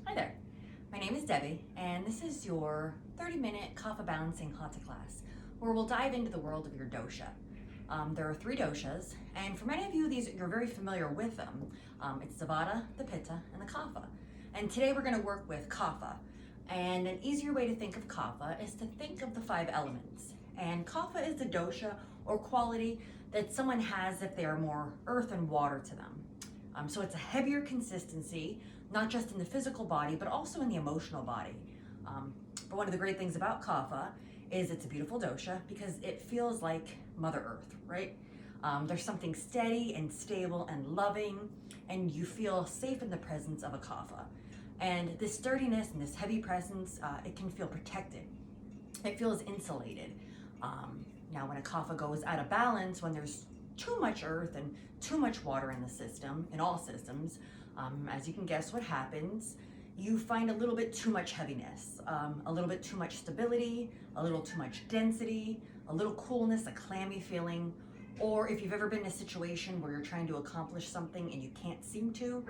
Hi there, my name is Debbie, and this is your 30-minute Kapha balancing Hatha class, where we'll dive into the world of your dosha. There are 3 doshas, and for many of you, you're very familiar with them. It's the Vata, the Pitta, and the Kapha. And today we're going to work with Kapha. And an easier way to think of Kapha is to think of the 5 elements. And Kapha is the dosha or quality that someone has if they are more earth and water to them. So it's a heavier consistency, not just in the physical body, but also in the emotional body. But one of the great things about Kapha is it's a beautiful dosha because it feels like Mother Earth, right? There's something steady and stable and loving, and you feel safe in the presence of a Kapha. And this sturdiness and this heavy presence, it can feel protected. It feels insulated. Now when a Kapha goes out of balance, when there's too much earth and too much water in the system, in all systems, as you can guess what happens, you find a little bit too much heaviness, a little bit too much stability, a little too much density, a little coolness, a clammy feeling, or if you've ever been in a situation where you're trying to accomplish something and you can't seem to,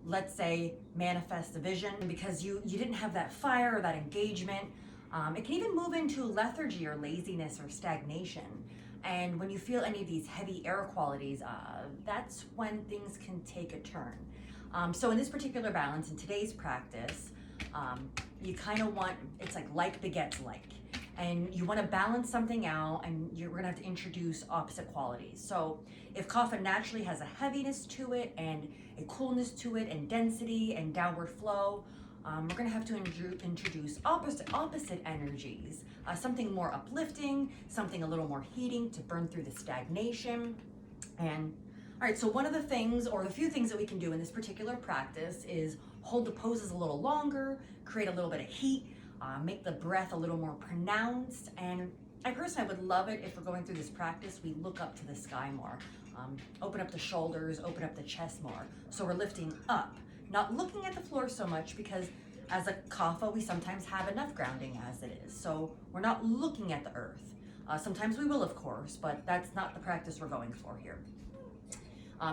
let's say manifest a vision because you didn't have that fire or that engagement. It can even move into lethargy or laziness or stagnation. And when you feel any of these heavy air qualities, that's when things can take a turn. So in this particular balance, in today's practice, you kind of want, it's like begets like. And you want to balance something out, and you're going to have to introduce opposite qualities. So if Kapha naturally has a heaviness to it and a coolness to it and density and downward flow, we're going to have to introduce opposite energies, something more uplifting, something a little more heating to burn through the stagnation. And all right, so one of the things, or the few things that we can do in this particular practice is hold the poses a little longer, create a little bit of heat, make the breath a little more pronounced. And I personally would love it if we're going through this practice, we look up to the sky more, open up the shoulders, open up the chest more. So we're lifting up, not looking at the floor so much, because as a Kapha, we sometimes have enough grounding as it is. So we're not looking at the earth. Sometimes we will, of course, but that's not the practice we're going for here.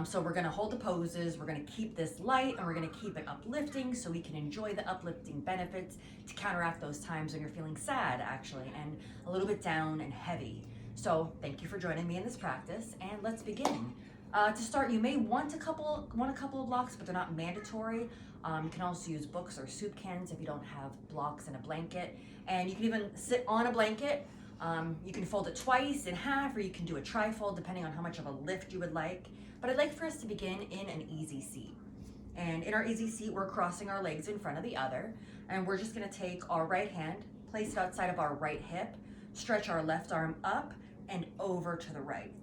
So we're going to hold the poses, we're going to keep this light, and we're going to keep it uplifting so we can enjoy the uplifting benefits to counteract those times when you're feeling sad, actually, and a little bit down and heavy. So thank you for joining me in this practice, and let's begin. To start, you may want a couple of blocks, but they're not mandatory. You can also use books or soup cans if you don't have blocks and a blanket. And you can even sit on a blanket. You can fold it twice in half, or you can do a tri-fold depending on how much of a lift you would like. But I'd like for us to begin in an easy seat. And in our easy seat, we're crossing our legs in front of the other. And we're just gonna take our right hand, place it outside of our right hip, stretch our left arm up and over to the right.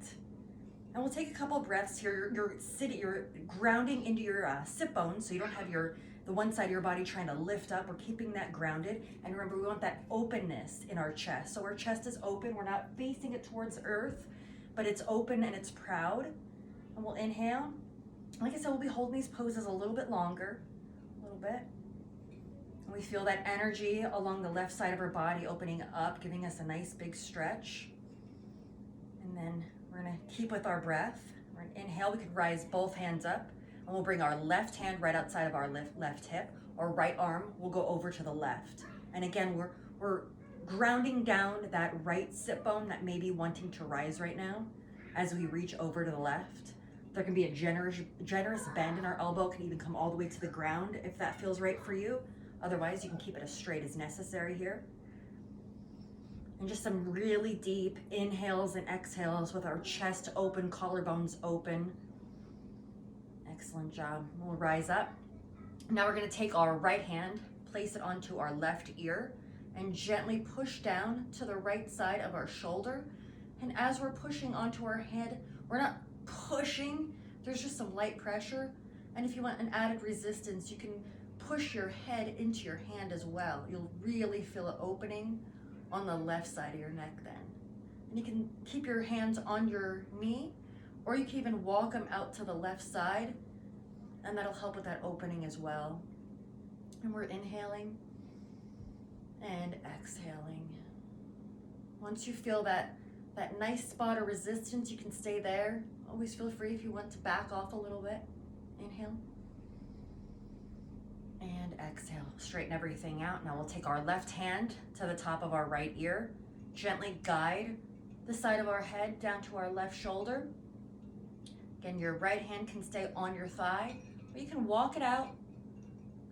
And we'll take a couple breaths here. You're grounding into your sit bones, so you don't have the one side of your body trying to lift up. We're keeping that grounded. And remember, we want that openness in our chest. So our chest is open. We're not facing it towards earth, but it's open and it's proud. And we'll inhale. Like I said, we'll be holding these poses a little bit longer, a little bit. And we feel that energy along the left side of our body opening up, giving us a nice big stretch. And then we're gonna keep with our breath. We're gonna inhale, we could rise both hands up, and we'll bring our left hand right outside of our left hip, or right arm will go over to the left. And again, we're grounding down that right sit bone that may be wanting to rise right now as we reach over to the left. There can be a generous bend in our elbow, can even come all the way to the ground if that feels right for you. Otherwise, you can keep it as straight as necessary here. And just some really deep inhales and exhales with our chest open, collarbones open. Excellent job. We'll rise up. Now we're going to take our right hand, place it onto our left ear, and gently push down to the right side of our shoulder. And as we're pushing onto our head, we're not pushing, there's just some light pressure. And if you want an added resistance, you can push your head into your hand as well. You'll really feel it opening on the left side of your neck then. And you can keep your hands on your knee, or you can even walk them out to the left side, and that'll help with that opening as well. And we're inhaling and exhaling. Once you feel that nice spot of resistance, you can stay there. Always feel free if you want to back off a little bit. Inhale. And And exhale, straighten everything out. Now we'll take our left hand to the top of our right ear, gently guide the side of our head down to our left shoulder. Again, your right hand can stay on your thigh, or you can walk it out,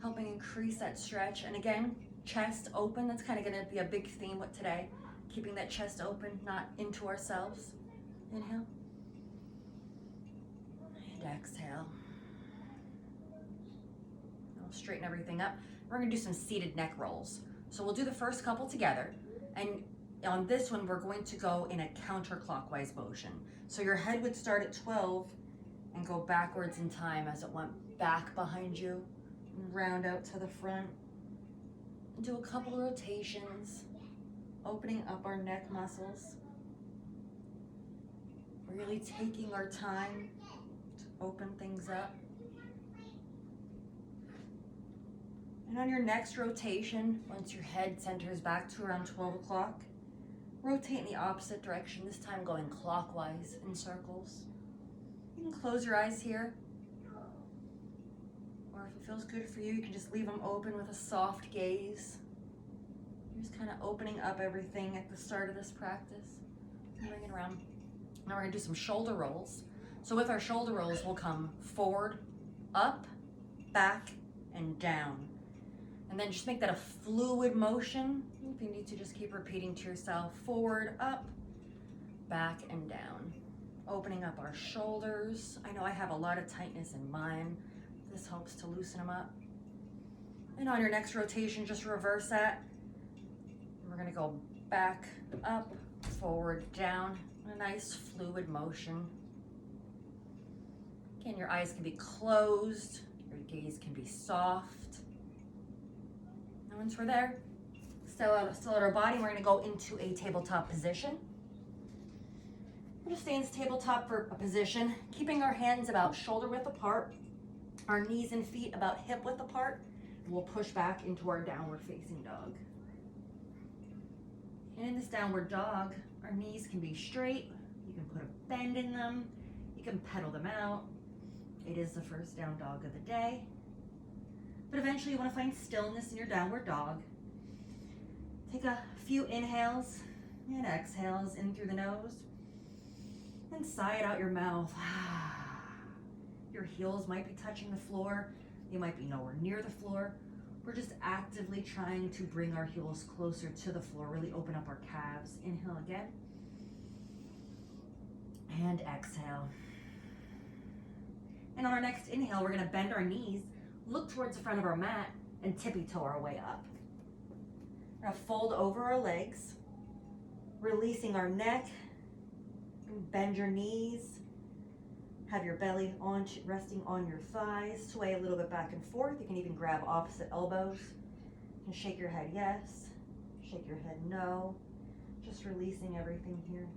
helping increase that stretch. And again, chest open. That's kind of going to be a big theme with today. Keeping that chest open, not into ourselves. Inhale. And exhale. We'll straighten everything up. We're going to do some seated neck rolls. So we'll do the first couple together. And on this one, we're going to go in a counterclockwise motion. So your head would start at 12 and go backwards in time as it went back behind you and round out to the front. And do a couple of rotations, opening up our neck muscles. Really taking our time to open things up. And on your next rotation, once your head centers back to around 12 o'clock, rotate in the opposite direction, this time going clockwise in circles. You can close your eyes here, or if it feels good for you, you can just leave them open with a soft gaze. You're just kind of opening up everything at the start of this practice. Bring it around. Now we're going to do some shoulder rolls. So with our shoulder rolls, we'll come forward, up, back, and down. And then just make that a fluid motion. If you need to, just keep repeating to yourself, forward, up, back, and down. Opening up our shoulders. I know I have a lot of tightness in mine. This helps to loosen them up. And on your next rotation, just reverse that. We're gonna go back, up, forward, down. A nice fluid motion. Again, your eyes can be closed. Your gaze can be soft. Once we're there, still out our body, we're going to go into a tabletop position. We'll just stay in this tabletop for a position, keeping our hands about shoulder width apart, our knees and feet about hip width apart, and we'll push back into our downward facing dog. And in this downward dog, our knees can be straight, you can put a bend in them, you can pedal them out. It is the first down dog of the day. But eventually you want to find stillness in your downward dog. Take a few inhales and exhales in through the nose. And sigh it out your mouth. Your heels might be touching the floor. They might be nowhere near the floor. We're just actively trying to bring our heels closer to the floor. Really open up our calves. Inhale again. And exhale. And on our next inhale, we're going to bend our knees, look towards the front of our mat, and tippy-toe our way up. We're going to fold over our legs, releasing our neck, and bend your knees. Have your belly resting on your thighs. Sway a little bit back and forth. You can even grab opposite elbows. You can shake your head yes, shake your head no. Just releasing everything here.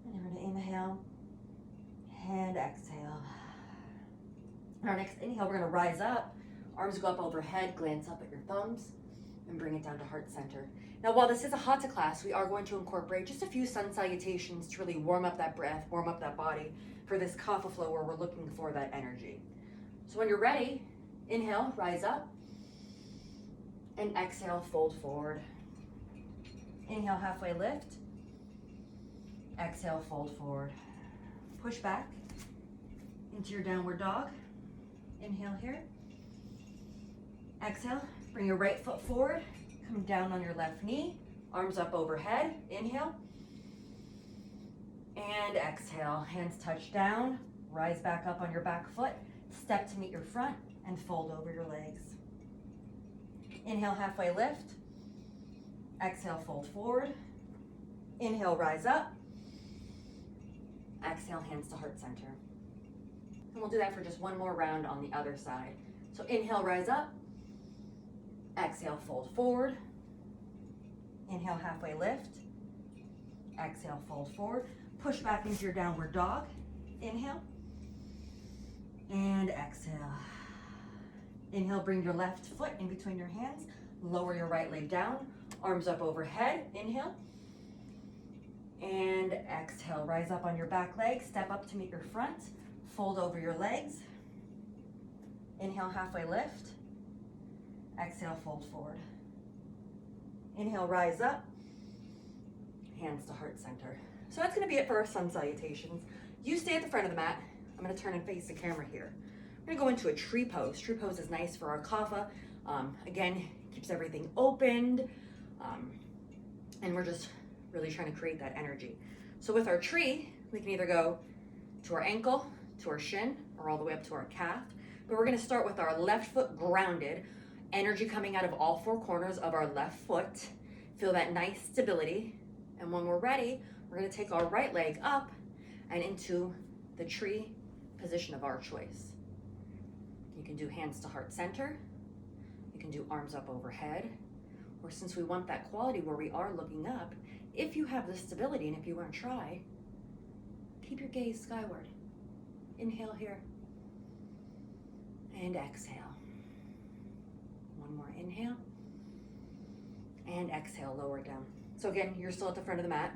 And then we're going to inhale and exhale. On our next inhale, we're going to rise up. Arms go up overhead, glance up at your thumbs, and bring it down to heart center. Now, while this is a Hatha class, we are going to incorporate just a few sun salutations to really warm up that breath, warm up that body for this Kapha flow where we're looking for that energy. So when you're ready, inhale, rise up, and exhale, fold forward. Inhale, halfway lift. Exhale, fold forward. Push back into your downward dog. Inhale here. Exhale, bring your right foot forward. Come down on your left knee. Arms up overhead. Inhale. And exhale. Hands touch down. Rise back up on your back foot. Step to meet your front and fold over your legs. Inhale, halfway lift. Exhale, fold forward. Inhale, rise up. Exhale, hands to heart center. And we'll do that for just one more round on the other side. So inhale, rise up. Exhale, fold forward. Inhale, halfway lift. Exhale, fold forward. Push back into your downward dog. Inhale. And exhale. Inhale, bring your left foot in between your hands. Lower your right leg down. Arms up overhead. Inhale. And exhale. Rise up on your back leg. Step up to meet your front. Fold over your legs. Inhale, halfway lift. Exhale, fold forward. Inhale, rise up. Hands to heart center. So that's gonna be it for our sun salutations. You stay at the front of the mat. I'm gonna turn and face the camera here. We're gonna go into a tree pose. Tree pose is nice for our kapha. Again, keeps everything opened. And we're just really trying to create that energy. So with our tree, we can either go to our ankle, to our shin, or all the way up to our calf. But we're gonna start with our left foot grounded, energy coming out of all four corners of our left foot. Feel that nice stability. And when we're ready, we're gonna take our right leg up and into the tree position of our choice. You can do hands to heart center. You can do arms up overhead. Or since we want that quality where we are looking up, if you have the stability and if you want to try, keep your gaze skyward. Inhale here. And exhale. One more inhale. And exhale, lower it down. So again, you're still at the front of the mat.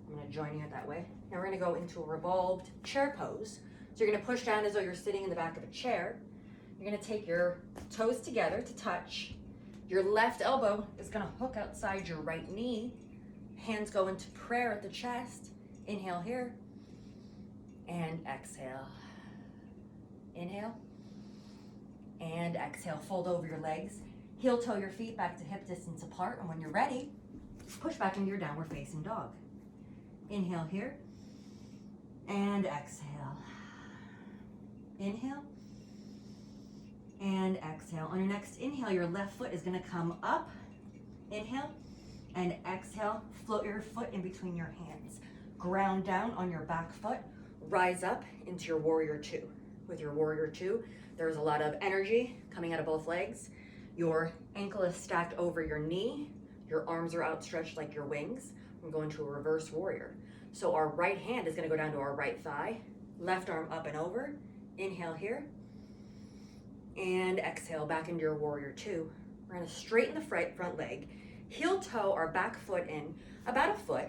I'm gonna join you that way. Now we're gonna go into a revolved chair pose. So you're gonna push down as though you're sitting in the back of a chair. You're gonna take your toes together to touch. Your left elbow is gonna hook outside your right knee. Hands go into prayer at the chest. Inhale here. And exhale. Inhale. And exhale, fold over your legs. Heel toe your feet back to hip distance apart. And when you're ready, push back into your downward facing dog. Inhale here. And exhale. Inhale. And exhale. On your next inhale, your left foot is gonna come up. Inhale. And exhale, float your foot in between your hands. Ground down on your back foot. Rise up into your warrior two. With your warrior two, there's a lot of energy coming out of both legs. Your ankle is stacked over your knee. Your arms are outstretched like your wings. We're going to a reverse warrior. So our right hand is gonna go down to our right thigh. Left arm up and over. Inhale here. And exhale back into your warrior two. We're gonna straighten the front leg. Heel toe our back foot in about a foot.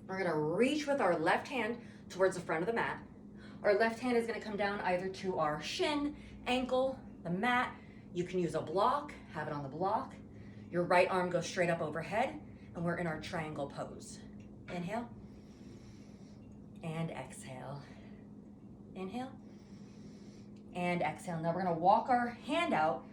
We're gonna reach with our left hand towards the front of the mat. Our left hand is gonna come down either to our shin, ankle, the mat. You can use a block, have it on the block. Your right arm goes straight up overhead, and we're in our triangle pose. Inhale, and exhale. Inhale, and exhale. Now we're gonna walk our hand out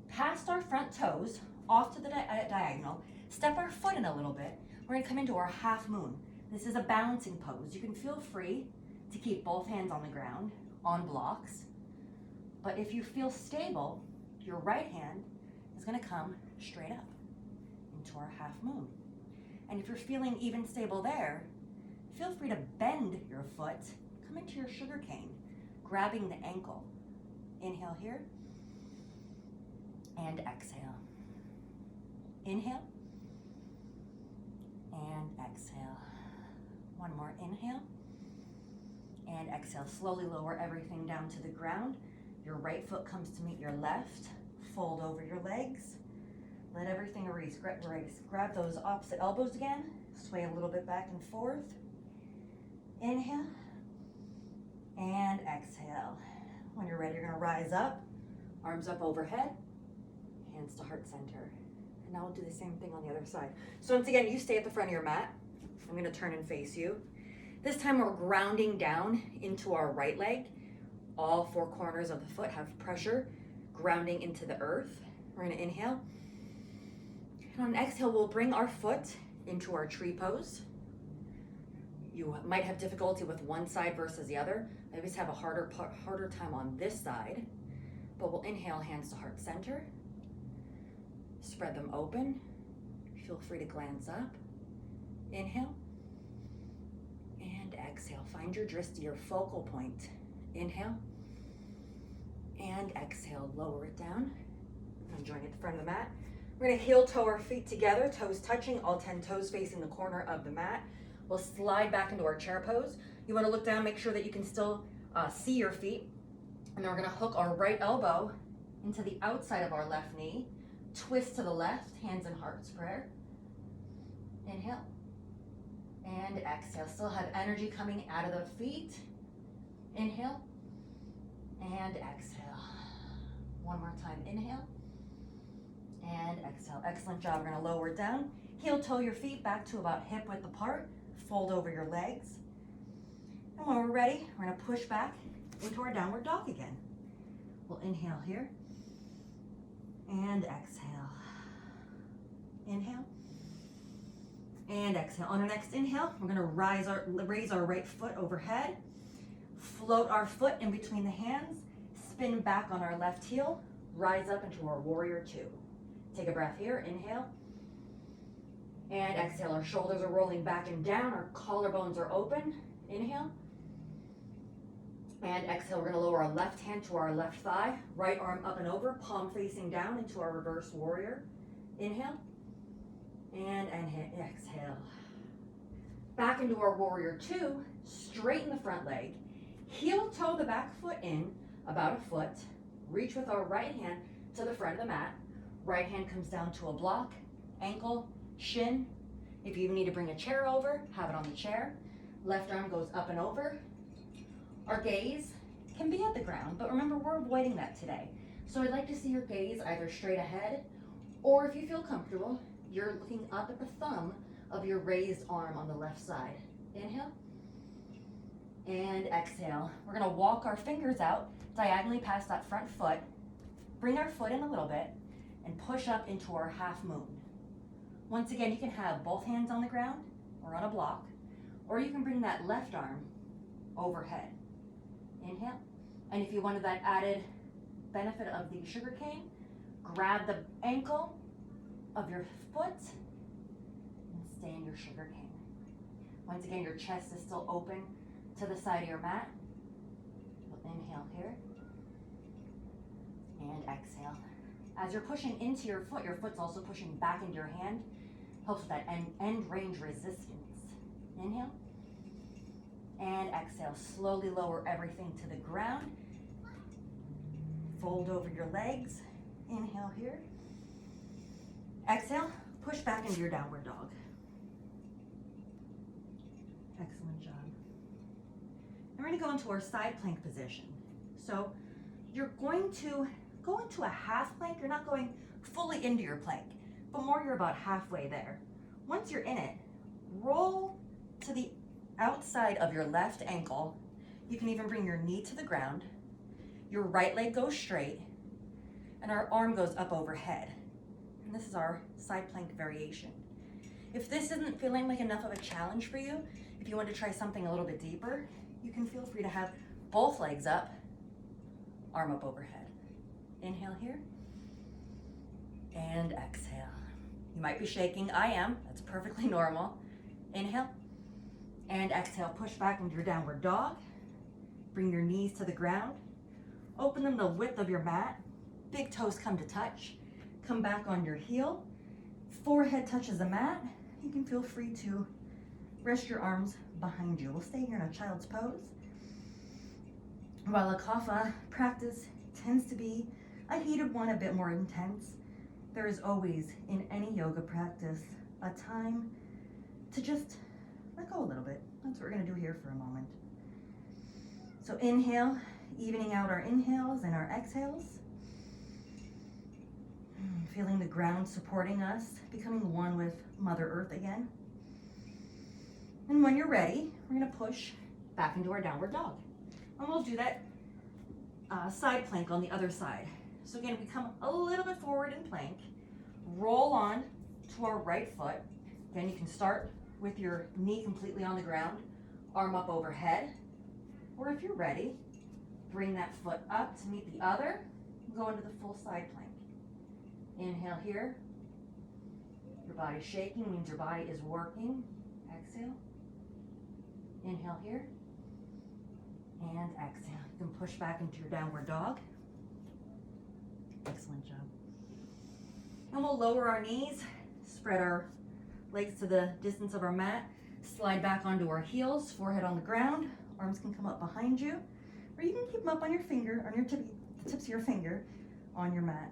past our front toes, off to the diagonal, step our foot in a little bit. We're gonna come into our half moon. This is a balancing pose. You can feel free to keep both hands on the ground, on blocks. But if you feel stable, your right hand is gonna come straight up into our half moon. And if you're feeling even stable there, feel free to bend your foot, come into your sugar cane, grabbing the ankle. Inhale here, and exhale. Inhale, and exhale. One more inhale, and exhale. Slowly lower everything down to the ground. Your right foot comes to meet your left. Fold over your legs. Let everything erase. Grab those opposite elbows again. Sway a little bit back and forth. Inhale, and exhale. When you're ready, you're gonna rise up. Arms up overhead. Hands to heart center. And now we'll do the same thing on the other side. So once again, you stay at the front of your mat. I'm gonna turn and face you. This time we're grounding down into our right leg. All four corners of the foot have pressure, grounding into the earth. We're gonna inhale. And on exhale, we'll bring our foot into our tree pose. You might have difficulty with one side versus the other. I always have a harder time on this side. But we'll inhale, hands to heart center. Spread them open. Feel free to glance up. Inhale. And exhale. Find your drishti, your focal point. Inhale. And exhale. Lower it down. I'm joining at the front of the mat. We're gonna heel toe our feet together, toes touching, all 10 toes facing the corner of the mat. We'll slide back into our chair pose. You wanna look down, make sure that you can still see your feet. And then we're gonna hook our right elbow into the outside of our left knee. Twist to the left, hands in heart's prayer. Inhale. And exhale. Still have energy coming out of the feet. Inhale. And exhale. One more time, inhale. And exhale. Excellent job. We're going to lower it down. Heel toe your feet back to about hip width apart. Fold over your legs. And when we're ready, we're going to push back into our downward dog again. We'll inhale here. And exhale. Inhale. And exhale. On our next inhale, we're going to raise our right foot overhead. Float our foot in between the hands. Spin back on our left heel. Rise up into our warrior two. Take a breath here. Inhale. And exhale. Our shoulders are rolling back and down. Our collarbones are open. Inhale. And exhale. We're going to lower our left hand to our left thigh. Right arm up and over. Palm facing down into our reverse warrior. Inhale. And exhale. Back into our warrior two. Straighten the front leg. Heel toe the back foot in about a foot. Reach with our right hand to the front of the mat. Right hand comes down to a block, ankle, shin. If you even need to bring a chair over, have it on the chair. Left arm goes up and over. Our gaze can be at the ground, but remember, we're avoiding that today. So I'd like to see your gaze either straight ahead, or if you feel comfortable, you're looking up at the thumb of your raised arm on the left side. Inhale. And exhale. We're going to walk our fingers out diagonally past that front foot. Bring our foot in a little bit and push up into our half moon. Once again, you can have both hands on the ground or on a block, or you can bring that left arm overhead. Inhale. And if you wanted that added benefit of the sugar cane, grab the ankle of your foot and stay in your sugar cane. Once again, your chest is still open to the side of your mat. We'll inhale here and exhale. As you're pushing into your foot's also pushing back into your hand. Helps with that end range resistance. Inhale and exhale. Slowly lower everything to the ground. Fold over your legs. Inhale here. Exhale, push back into your downward dog. Excellent job. We're going to go into our side plank position. So you're going to go into a half plank. You're not going fully into your plank, but more you're about halfway there. Once you're in it, roll to the outside of your left ankle. You can even bring your knee to the ground. Your right leg goes straight, and our arm goes up overhead. And this is our side plank variation. If this isn't feeling like enough of a challenge for you, if you want to try something a little bit deeper, you can feel free to have both legs up, arm up overhead. Inhale here, and exhale. You might be shaking, I am, that's perfectly normal. Inhale, and exhale, push back into your downward dog. Bring your knees to the ground. Open them the width of your mat. Big toes come to touch. Come back on your heel. Forehead touches the mat. You can feel free to rest your arms behind you. We'll stay here in a child's pose. While a Kapha practice tends to be a heated one, a bit more intense, there is always in any yoga practice a time to just let go a little bit. That's what we're going to do here for a moment. So inhale, evening out our inhales and our exhales. Feeling the ground supporting us, becoming one with Mother Earth again. And when you're ready, we're going to push back into our downward dog. And we'll do that side plank on the other side. So again, we come a little bit forward in plank, roll on to our right foot. Again, you can start with your knee completely on the ground, arm up overhead. Or if you're ready, bring that foot up to meet the other, go into the full side plank. Inhale here. Your body's shaking, means your body is working. Exhale. Inhale here. And exhale. You can push back into your downward dog. Excellent job. And we'll lower our knees, spread our legs to the distance of our mat, slide back onto our heels, forehead on the ground. Arms can come up behind you, or you can keep them up on your finger, on your the tips of your finger on your mat.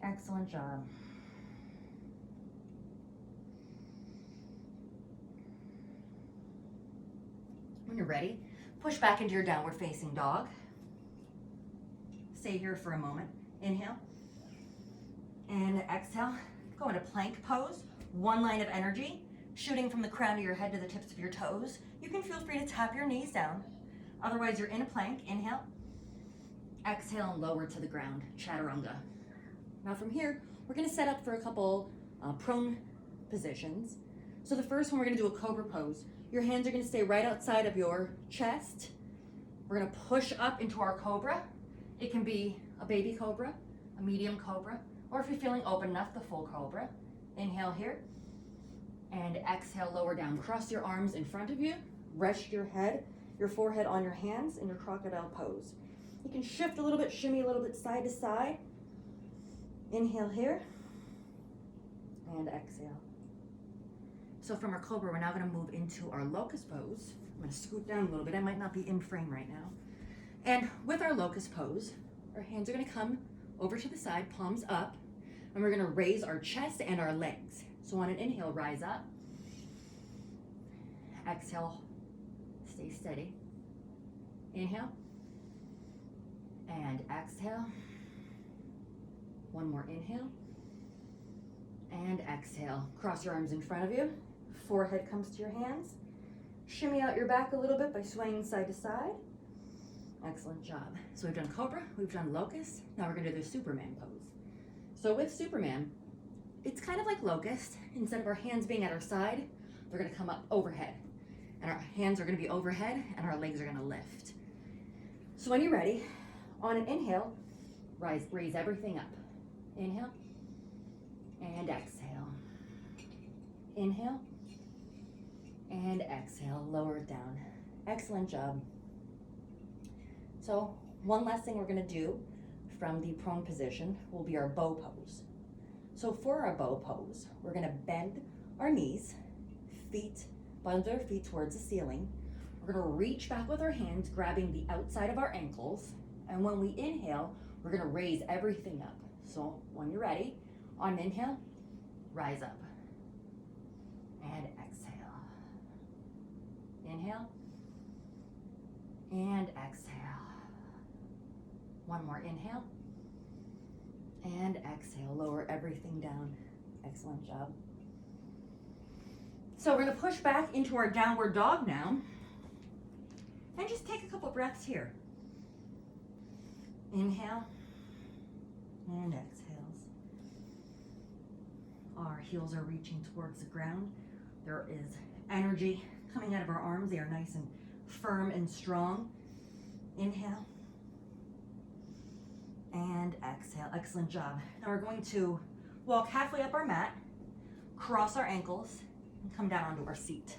Excellent job. When you're ready, push back into your downward facing dog. stay here for a moment. Inhale and exhale. Go into plank pose. One line of energy, shooting from the crown of your head to the tips of your toes. You can feel free to tap your knees down. Otherwise, you're in a plank. Inhale. Exhale and lower to the ground, chaturanga. Now from here, we're gonna set up for a couple prone positions. So the first one, we're gonna do a cobra pose. Your hands are gonna stay right outside of your chest. We're gonna push up into our cobra. It can be a baby cobra, a medium cobra, or if you're feeling open enough, the full cobra. Inhale here, and exhale, lower down. Cross your arms in front of you, rest your head, your forehead on your hands in your crocodile pose. You can shift a little bit, shimmy a little bit side to side. Inhale here, and exhale. So from our cobra, we're now gonna move into our locust pose. I'm gonna scoot down a little bit. I might not be in frame right now. And with our locust pose, our hands are gonna come over to the side, palms up, and we're gonna raise our chest and our legs. So on an inhale, rise up. Exhale, stay steady. Inhale, and exhale. One more inhale, and exhale. Cross your arms in front of you. Forehead comes to your hands. Shimmy out your back a little bit by swaying side to side. Excellent job. So we've done cobra, we've done locust. Now we're gonna do the Superman pose. So with Superman, it's kind of like locust. Instead of our hands being at our side, they're gonna come up overhead. And our hands are gonna be overhead and our legs are gonna lift. So when you're ready, on an inhale, raise everything up. Inhale, and exhale. Inhale, and exhale, lower it down. Excellent job. So one last thing we're gonna do from the prone position will be our bow pose. So for our bow pose, we're gonna bend our knees, bend our feet towards the ceiling. We're gonna reach back with our hands, grabbing the outside of our ankles. And when we inhale, we're gonna raise everything up. So when you're ready, on an inhale, rise up. And exhale. Inhale. And exhale. One more inhale. And exhale, lower everything down. Excellent job. So we're gonna push back into our downward dog now. And just take a couple breaths here. Inhale and exhales. Our heels are reaching towards the ground. There is energy coming out of our arms. They are nice and firm and strong. Inhale and exhale. Excellent job. Now we're going to walk halfway up our mat, cross our ankles, and come down onto our seat.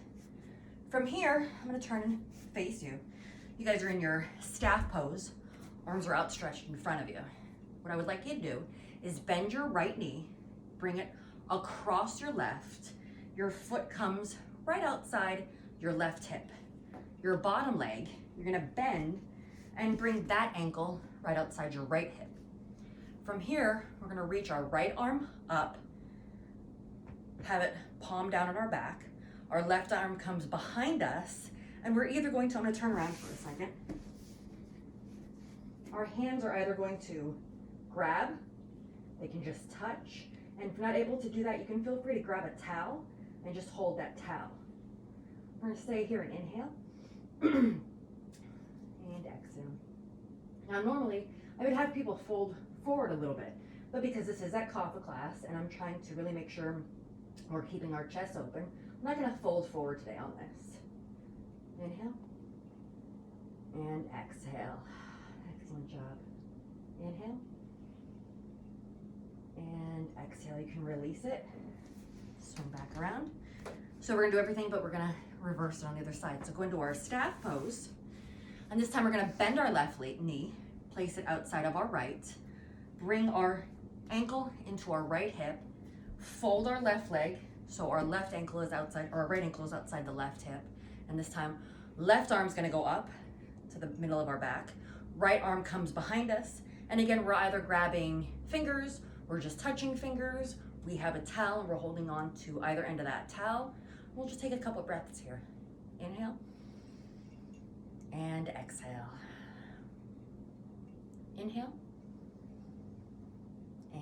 From here, I'm gonna turn and face you. You guys are in your staff pose. Arms are outstretched in front of you. What I would like you to do is bend your right knee, bring it across your left. Your foot comes right outside your left hip. Your bottom leg, you're gonna bend and bring that ankle right outside your right hip. From here, we're gonna reach our right arm up, have it palm down on our back. Our left arm comes behind us, and we're either going to, I'm gonna turn around for a second. Our hands are either going to grab, they can just touch, and if you're not able to do that, you can feel free to grab a towel and just hold that towel. We're gonna stay here and inhale, and exhale. Now normally, I would have people fold forward a little bit, but because this is that Kapha class, and I'm trying to really make sure we're keeping our chest open, I'm not gonna fold forward today on this. Inhale, and exhale. Excellent job. Inhale, and exhale. You can release it, swing back around. So we're gonna do everything, but we're gonna reverse it on the other side. So go into our staff pose, and this time we're gonna bend our left knee, place it outside of our right, bring our ankle into our right hip, fold our left leg, so our left ankle is outside, or our right ankle is outside the left hip, and this time, left arm's gonna go up to the middle of our back, right arm comes behind us, and again, we're either grabbing fingers, we're just touching fingers, we have a towel, and we're holding on to either end of that towel. We'll just take a couple breaths here. Inhale, and exhale. Inhale,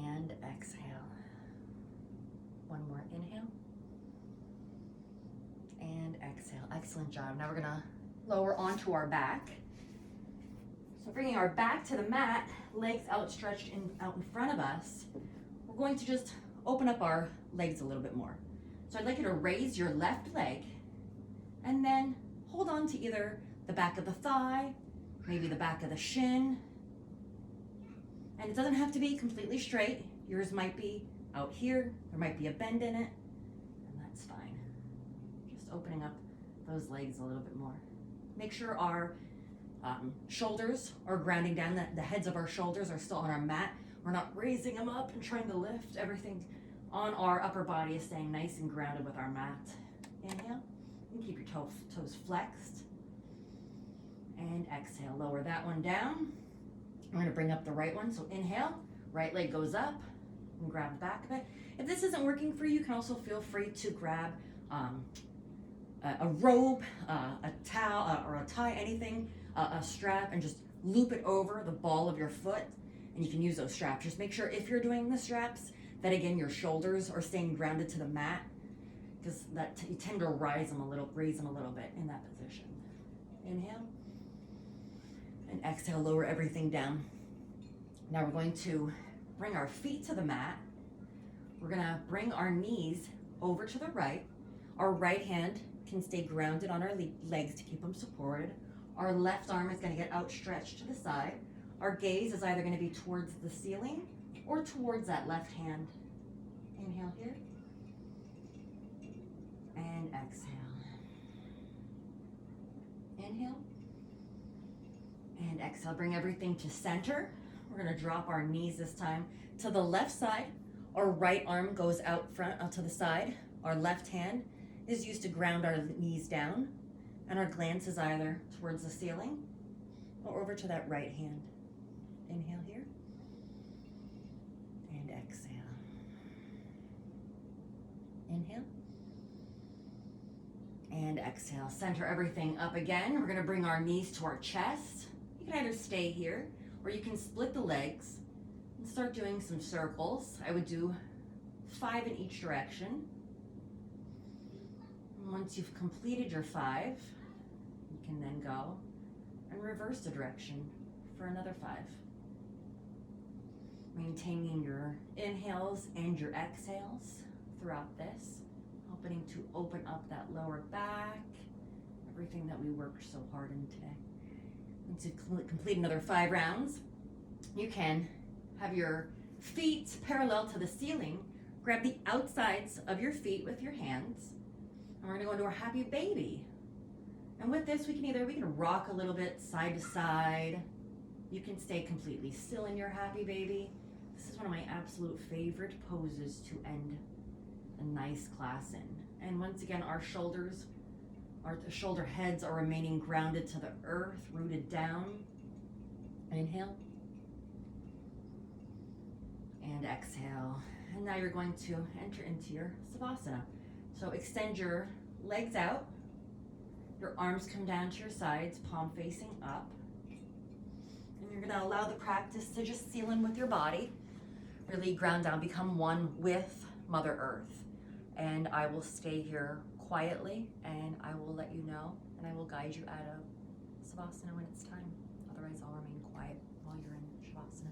And exhale. One more inhale. And exhale. Excellent job. Now we're gonna lower onto our back. So bringing our back to the mat, legs outstretched out in front of us, we're going to just open up our legs a little bit more. So I'd like you to raise your left leg and then hold on to either the back of the thigh, maybe the back of the shin. And it doesn't have to be completely straight. Yours might be out here, there might be a bend in it, and that's fine. Just opening up those legs a little bit more. Make sure our shoulders are grounding down, the heads of our shoulders are still on our mat. We're not raising them up and trying to lift. Everything on our upper body is staying nice and grounded with our mat. Inhale, and keep your toes flexed. And exhale, lower that one down. We're gonna bring up the right one, so inhale, right leg goes up, and grab the back of it. If this isn't working for you, you can also feel free to grab a robe, a towel, or a tie, anything, a strap, and just loop it over the ball of your foot, and you can use those straps. Just make sure if you're doing the straps that, again, your shoulders are staying grounded to the mat, because you tend to raise them a little bit in that position. Inhale, and exhale, lower everything down. Now we're going to bring our feet to the mat. We're gonna bring our knees over to the right. Our right hand can stay grounded on our legs to keep them supported. Our left arm is gonna get outstretched to the side. Our gaze is either gonna be towards the ceiling or towards that left hand. Inhale here. And exhale. Inhale. And exhale, bring everything to center. We're gonna drop our knees this time to the left side. Our right arm goes out to the side. Our left hand is used to ground our knees down, and our glance is either towards the ceiling or over to that right hand. Inhale here, and exhale. Inhale, and exhale. Center everything up again. We're gonna bring our knees to our chest. You can either stay here, or you can split the legs and start doing some circles. I would do 5 in each direction. And once you've completed your 5, you can then go and reverse the direction for another 5. Maintaining your inhales and your exhales throughout this, helping to open up that lower back, everything that we worked so hard in today. Once you complete another 5 rounds, you can have your feet parallel to the ceiling. Grab the outsides of your feet with your hands, and we're gonna go into our happy baby. And with this, we can rock a little bit side to side. You can stay completely still in your happy baby. This is one of my absolute favorite poses to end a nice class in. And once again, our shoulder heads are remaining grounded to the earth, rooted down. Inhale. And exhale. And now you're going to enter into your Savasana. So extend your legs out. Your arms come down to your sides, palm facing up. And you're gonna allow the practice to just seal in with your body. Really ground down, become one with Mother Earth. And I will stay here quietly, and I will let you know, and I will guide you out of Savasana when it's time. Otherwise, I'll remain quiet while you're in Shavasana.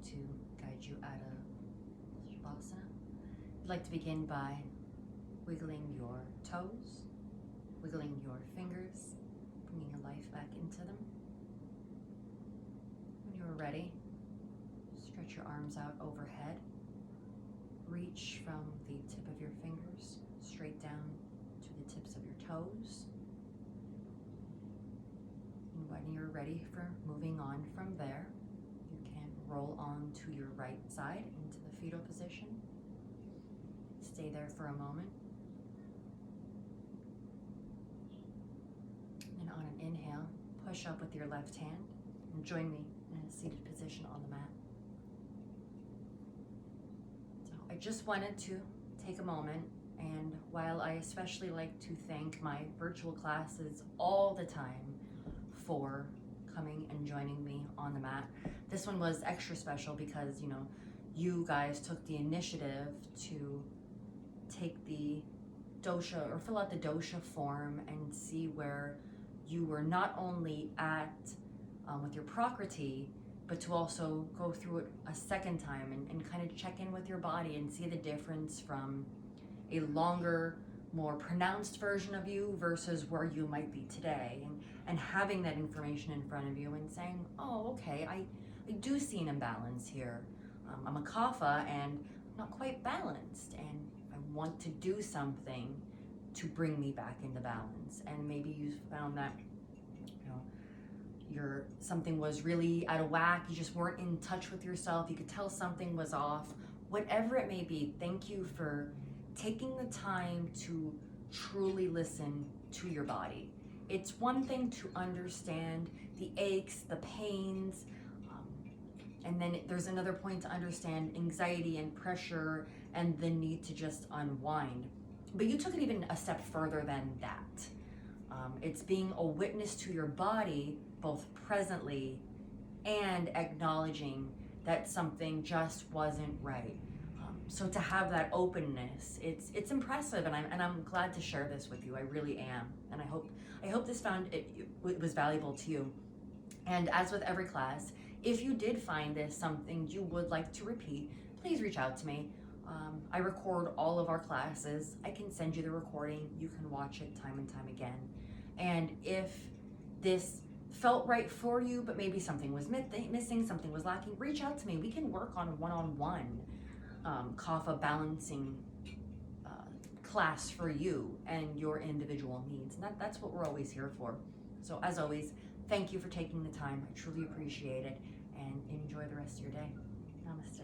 to guide you out of Shavasana. I'd like to begin by wiggling your toes, wiggling your fingers, bringing a life back into them. When you are ready, stretch your arms out overhead. Reach from the tip of your fingers straight down to the tips of your toes. And when you're ready for moving on from there, you can roll on to your right side into the fetal position. Stay there for a moment. And on an inhale, push up with your left hand and join me in a seated position on the mat. So I just wanted to take a moment, and while I especially like to thank my virtual classes all the time for coming and joining me on the mat, this one was extra special because, you guys took the initiative to take the dosha or fill out the dosha form and see where you were not only at with your prakriti, but to also go through it a second time and kind of check in with your body and see the difference from a longer, more pronounced version of you versus where you might be today, and having that information in front of you and saying, oh, okay, I do see an imbalance here. I'm a Kapha and I'm not quite balanced, and I want to do something to bring me back into balance. And maybe you found that something was really out of whack, you just weren't in touch with yourself, you could tell something was off. Whatever it may be, thank you for taking the time to truly listen to your body. It's one thing to understand the aches, the pains, and then there's another point to understand anxiety and pressure and the need to just unwind. But you took it even a step further than that. It's being a witness to your body, both presently and acknowledging that something just wasn't right. So to have that openness, it's impressive, and I'm glad to share this with you. I really am, and I hope this it was valuable to you. And as with every class, if you did find this something you would like to repeat, please reach out to me. I record all of our classes. I can send you the recording. You can watch it time and time again. And if this felt right for you, but maybe something was missing, something was lacking, reach out to me. We can work on a one-on-one Kapha balancing class for you and your individual needs. And that's what we're always here for. So as always, thank you for taking the time. I truly appreciate it, and enjoy the rest of your day. Namaste.